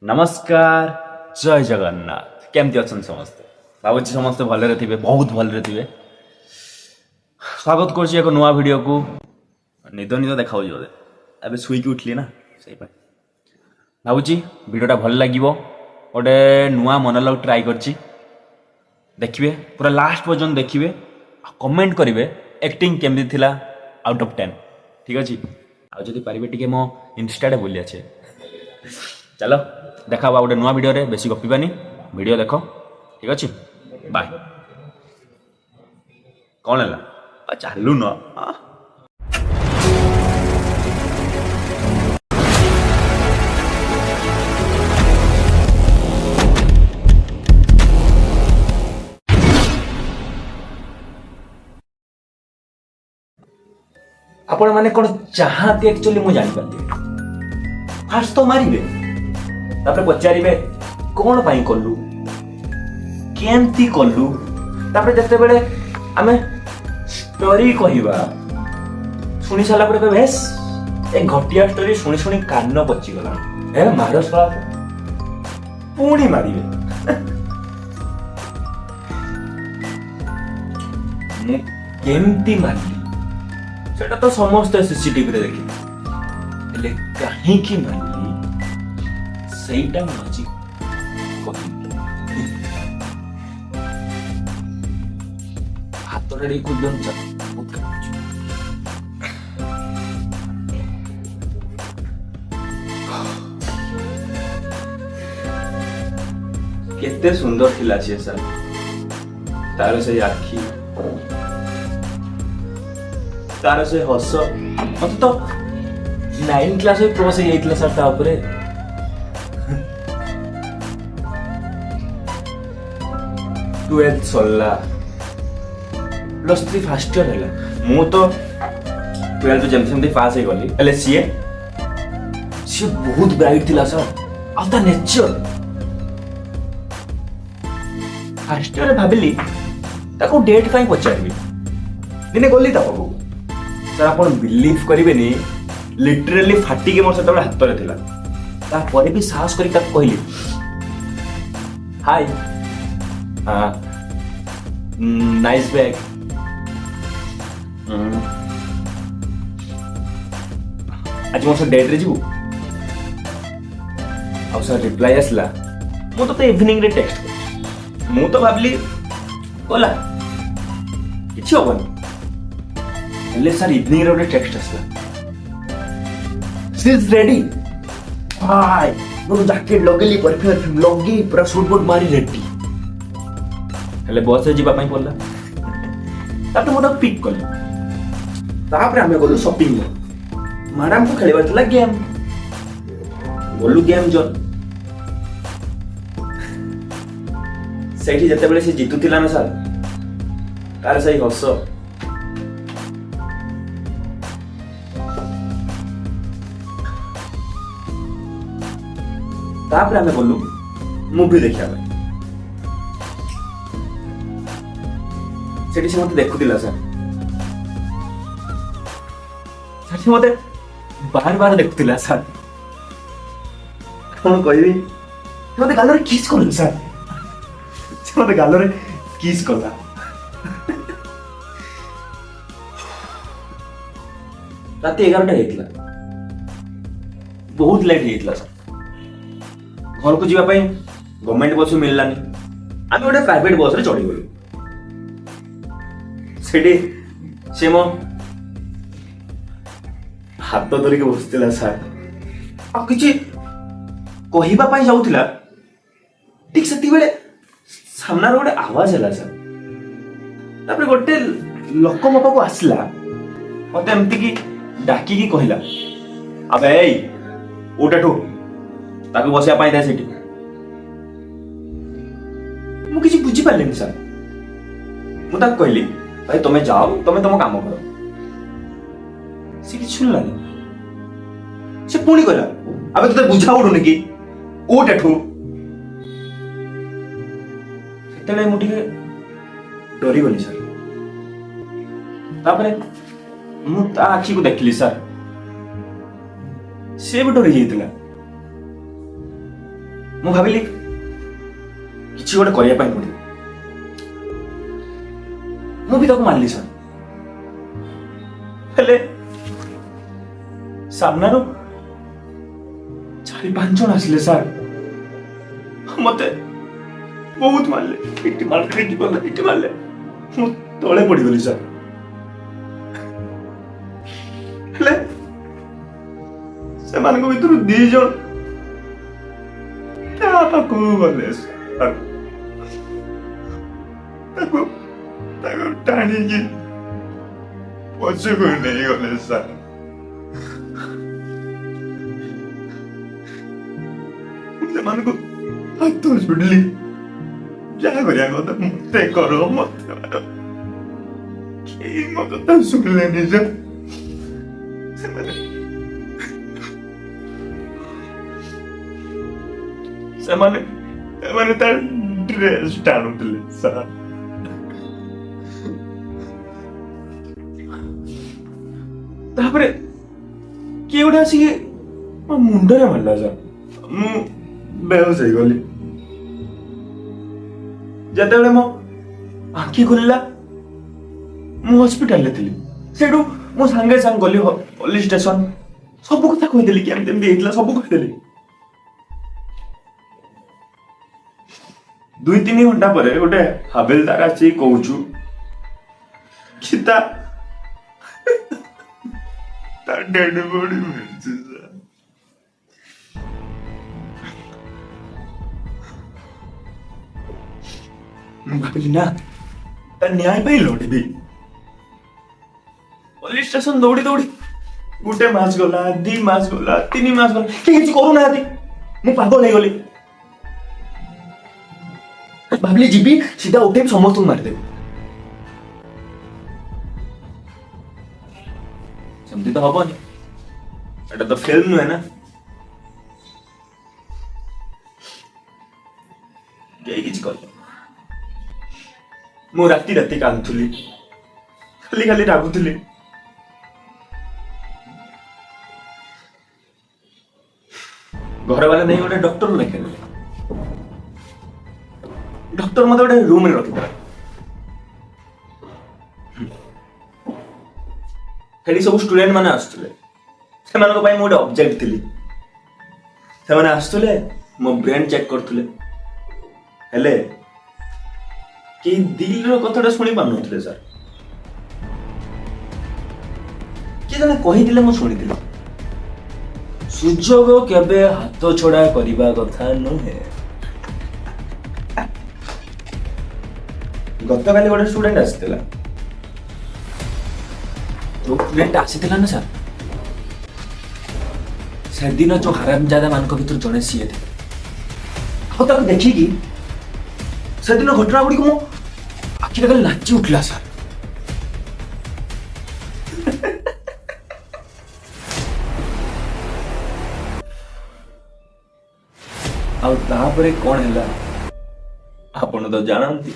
नमस्कार जय जगन्नाथ केमती अच्छा समस्ते भावुँ समस्ते भलरे थे बहुत भलरे थे स्वागत कर एक नुआ वीडियो को निद निद देखा बोधे अब शुईकी उठली ना से भावुँ वीडियोटा भल लगे गोटे नुआ मोनोलॉग ट्राई कर देखिए पूरा लास्ट पर्यटन देखिए कमेंट करेंगे एक्टिंग केमती थिला आउट ऑफ 10 ठीक अच्छे आदि पारे टे मो इंस्टा बुली आछे चलो देखा गोटे नुआ वीडियो रे बेसी गपिबानी वीडियो देख ठीक अच्छे बाय कौन है चालू न आपण माने कौन चाहते एक्चुअली मुझे जानी फास्ट तो मारे तापर पचारे कौन पाई कलु केमती कलु तापर जते बेले आमे स्टोरी कहवा शुणी सारा पर बेस एक घटिया स्टोरी शुणी शुणी कान पचि गला ए मार सला पुणी मारिबे मु केमती मारली सेटा तो समस्त सीसीटीवी रे देखि ले काहे की मारली सहीटा मजी हाथ रे कुदन केते सुंदर थिला छे सर तार से आखी तार से हस मत तो 9 क्लास में क्रॉस हो जाइतला सर ता ऊपर 12th सरला +3 फर्स्ट ईयर है मु तो 12th जेमती पास हो गली हेले सी बहुत ब्राइट थिला सर आ ता नेचर फर्स्ट ईयर भाबिली ताको डेट पाई पचारबी दिने गली ता बाबू सर आपण बिलीव करिवेनी लिटरली फाटी के मोर सतबे हाथ रे थिला ता परे भी साहस करी ता कहली हाय नाइस बैग आज मोर से डेट रे जीवु आ सर रिप्लाई आसला मु तो इवनिंग रे टेक्स्ट मु तो भाबली बोला किछ होबन ले सर इवनिंग रे गोटे टेक्स्ट आसला शी इज रेडी हाय नो जैकेट लगेली परफ्यूम लगी पूरा सूट बूट मारी रेडी हेले बस से जीवा पई पड़ला तातो मोटा पिक कली तापर हमें गलु शॉपिंग मैडम को खेलबा तला गेम गलु गेम जोन सेठी जते बेले से जीतु थिला ना सर तार सही हस तापर हमें गलु मूवी देखिया सेठी से मते देखुतिला सर सेठी मते बार बार देखुतिला सर कोन कहबी मते गालरे किस करन सर से मते गालरे किस करला रात 11टा हेतला बहुत लेट हेतला सर घर को जीवा पई गवर्नमेंट बस मिललानी आमे गोटे प्राइवेट बस रे चढ़ी गलु सेठी से मो हाथ धरिक बसला सर आ किछि कहिबा पई जाउथिला ठीक सेति बेले सामना रे गोटे आवाज हला सर तापर गोटे लोक मो पाको आसला मते एमति की डाकी की कहिला अबे एई उठठू ताको बसिया पाई दे सेठी मु किछि बुझी पालेनी सर मु ताको कहली भाई तुम्हें जाओ तुम्हें तुम काम करो से कि सुनलानी से पुणी कहला अबे तते बुझा पडुनी कि उठ एठू सेतले मु ठीक डरी गली सर तापरे मु ता आखी को देखली सर से भी डरी जेतला ମୁଁ ଭାବିଲି କିଛି ଗୋଟେ କରିବା ପାଇଁ ପଡିବ। ମୁଁ ବି ତାକୁ ମାନିଲି ସାର୍, ହେଲେ ସାମ୍ନାରୁ 4-5 ଜଣ ଆସିଲେ ସାର୍, ମତେ ବହୁତ ମାରିଲେ, ଏଠି ମାରିଲେ, ମୁଁ ତଳେ ପଡିଗଲି ସାର୍। ହେଲେ ସେମାନଙ୍କ ଭିତରୁ 2 ଜଣ ତା ପାଖକୁ ଗଲେ ସାର୍, ତାକୁ ଟାଣିକି ପଛକୁ ନେଇଗଲେ ସାର୍। ସେମାନଙ୍କୁ ହାତ ଯୋଡ଼ିଲି, ଯାହା କରିବା କଥା ମତେ କର, ମତେ ମାର। କେହି ମୋ କଥା ଶୁଣିଲେନି ସାର୍। ସେମାନେ ତା ଡ୍ରେସ୍ ଟାଣୁଥିଲେ ସାର୍। ତାପରେ କିଏ ଗୋଟେ ଆସିକି ମୋ ମୁଣ୍ଡରେ ମାରିଲା ସାର୍, ମୁଁ ବେହୋସ ହେଇଗଲି। ଯେତେବେଳେ ମୋ ଆଖି ଖୋଲିଲା ମୁଁ ହସ୍ପିଟାଲରେ ଥିଲି। ସେଠୁ ମୁଁ ସାଙ୍ଗେ ସାଙ୍ଗେ ଗଲି ପୋଲିସ ଷ୍ଟେସନ, ସବୁ କଥା କହିଦେଲି, କେମିତି ଏମିତି ହେଇଥିଲା ସବୁ କହିଦେଲି। 2-3 ଘଣ୍ଟା ପରେ ଗୋଟେ ହାବେଲଦାର ଆସିକି କହୁଛୁ କି ତା ଡେଡ୍ ବଡି ମିଳିଛି ସାର୍। ମୁଁ ଭାବିଲି ନା, ତା ନ୍ୟାୟ ପାଇଁ ଲଢିବି। ପୋଲିସ ଷ୍ଟେସନ ଦୌଡ଼ି 1 ମାସ ଗଲା, 2 ମାସ ଗଲା, 3 ମାସ ଗଲା, କେହି କିଛି କରୁନାହାନ୍ତି। ମୁଁ ପାଗଳ ହେଇଗଲି। ଭାବିଲି ଯିବି ସିଧା ଉଠେଇବି, ସମସ୍ତଙ୍କୁ ମାରିଦେବି। ସେମିତି ତ ହବନି, ଏଟା ତ ଫିଲ୍ମ ନୁହେଁ ନା। କେହି କିଛି କଲେ। ମୁଁ ରାତି କାନ୍ଦୁଥିଲି, ଖାଲି ରାଗୁଥିଲି। ଘର ବାଲା ନେଇ ଗୋଟେ ଡକ୍ଟର ଲେଖେଇଦେଲେ। ଡକ୍ଟର ମତେ ଗୋଟେ ରୁମରେ ରଖିଥିଲା। ସେଠି ସବୁ ଷ୍ଟୁଡେଣ୍ଟ ମାନେ ଆସୁଥିଲେ, ସେମାନଙ୍କ ପାଇଁ ମୁଁ ଗୋଟେ ଅବଜେକ୍ଟ ଥିଲି। ସେମାନେ ଆସୁଥିଲେ, ମୋ ବ୍ରେନ୍ ଚେକ୍ କରୁଥିଲେ, ହେଲେ କେହି ଦିଲର କଥାଟା ଶୁଣି ପାରୁନଥିଲେ ସାର୍। କିଏ ଜଣେ କହିଥିଲେ, ମୁଁ ଶୁଣିଥିଲି, ସୁଯୋଗ କେବେ ହାତ ଛଡା କରିବା କଥା ନୁହେଁ। ଗତକାଲି ଗୋଟେ ଷ୍ଟୁଡେଣ୍ଟ ଆସିଥିଲା। ଯୋଉ ଷ୍ଟୁଡେଣ୍ଟ ଆସିଥିଲା ନା ସାର୍, ସେଦିନ ଯୋଉ ହାରାମଜାଦା ମାନଙ୍କ ଭିତରୁ ଜଣେ ସିଏ ଥିଲେ। ଆଉ ତାକୁ ଦେଖିକି ସେଦିନ ଘଟଣା ଗୁଡ଼ିକ ମୋ ଆଖିରେ ଖାଲି ନାଚି ଉଠିଲା ସାର୍। ଆଉ ତାପରେ କଣ ହେଲା ଆପଣ ତ ଜାଣନ୍ତି।